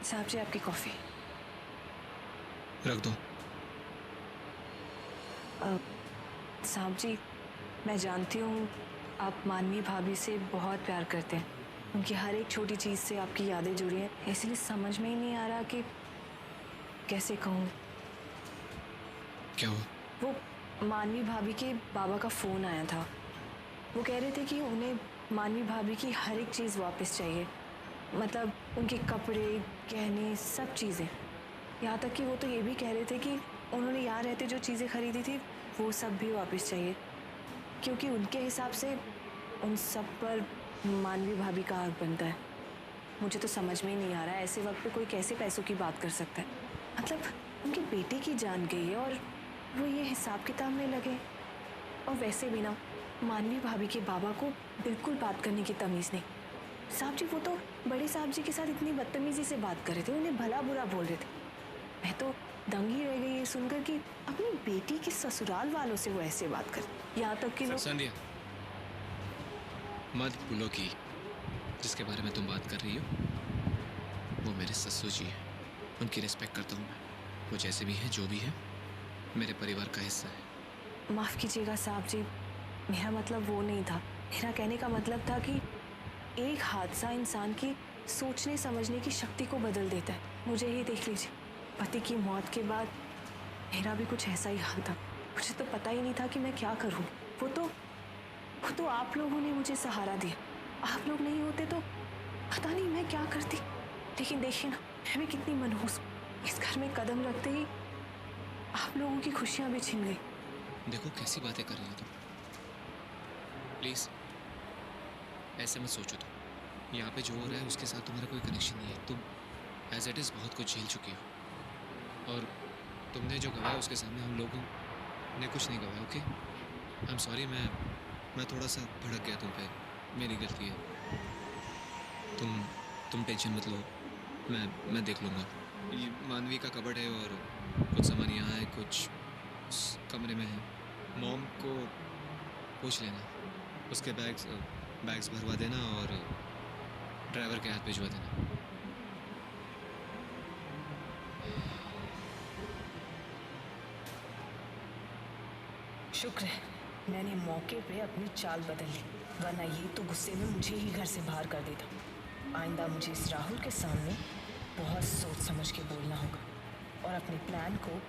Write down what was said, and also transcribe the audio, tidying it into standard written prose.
साहब जी आपकी कॉफ़ी। रख दो। साहब जी मैं जानती हूँ आप मानवी भाभी से बहुत प्यार करते हैं, उनकी हर एक छोटी चीज़ से आपकी यादें जुड़ी हैं, इसलिए समझ में ही नहीं आ रहा कि कैसे कहूँ। क्या हुआ? वो मानवी भाभी के बाबा का फ़ोन आया था। वो कह रहे थे कि उन्हें मानवी भाभी की हर एक चीज़ वापस चाहिए, मतलब उनके कपड़े, गहने, सब चीज़ें। यहाँ तक कि वो तो ये भी कह रहे थे कि उन्होंने यहाँ रहते जो चीज़ें खरीदी थी वो सब भी वापस चाहिए, क्योंकि उनके हिसाब से उन सब पर मानवी भाभी का हक बनता है। मुझे तो समझ में ही नहीं आ रहा है ऐसे वक्त पे कोई कैसे पैसों की बात कर सकता है। मतलब उनके बेटे की जान गई है और वो ये हिसाब किताब में लगे। और वैसे भी ना मानवी भाभी के बाबा को बिल्कुल बात करने की तमीज़ नहीं। साहब जी वो तो बड़े साहब जी के साथ इतनी बदतमीजी से बात कर रहे थे, उन्हें भला बुरा बोल रहे थे। मैं तो दंग ही रह गई ये सुनकर कि अपनी बेटी के ससुराल वालों से वो ऐसे बात कर, यहाँ तक कि लोग। संध्या, मत भूलो कि जिसके बारे में तुम बात कर रही हो वो मेरे ससुर जी हैं। उनकी रिस्पेक्ट करता हूँ मैं। वो जैसे भी हैं, जो भी हैं, मेरे परिवार का हिस्सा है। माफ कीजिएगा साहब जी, मेरा मतलब वो नहीं था। मेरा कहने का मतलब था कि एक हादसा इंसान की सोचने समझने की शक्ति को बदल देता है। मुझे ही देख लीजिए, पति की मौत के बाद मेरा भी कुछ ऐसा ही हाल था। मुझे तो पता ही नहीं था कि मैं क्या करूँ। वो तो आप लोगों ने मुझे सहारा दिया। आप लोग नहीं होते तो पता नहीं मैं क्या करती। लेकिन देखिए ना, मैं भी कितनी मनहूस हूँ। इस घर में कदम रखते ही आप लोगों की खुशियां भी छिन गई। देखो कैसी बातें कर रही हो तुम। प्लीज ऐसे मत सोचो। तुम यहाँ पे जो हो रहा है उसके साथ तुम्हारा कोई कनेक्शन नहीं है। तुम एज इट इज़ बहुत कुछ झेल चुकी हो और तुमने जो गवाया उसके सामने हम लोगों ने कुछ नहीं गवाया। Okay, I am sorry. मैं थोड़ा सा भड़क गया तुम पे, मेरी गलती है। तुम टेंशन मत लो। मैं देख लूँगा। ये मानवी का कबर्ड है और कुछ सामान यहाँ है, कुछ उस कमरे में है। मॉम को पूछ लेना, उसके बैग्स भरवा देना और ड्राइवर के हाथ भिजवा देना। शुक्र है मैंने मौके पे अपनी चाल बदल ली, वरना ये तो गुस्से में मुझे ही घर से बाहर कर देता। आइंदा मुझे इस राहुल के सामने बहुत सोच समझ के बोलना होगा और अपने प्लान को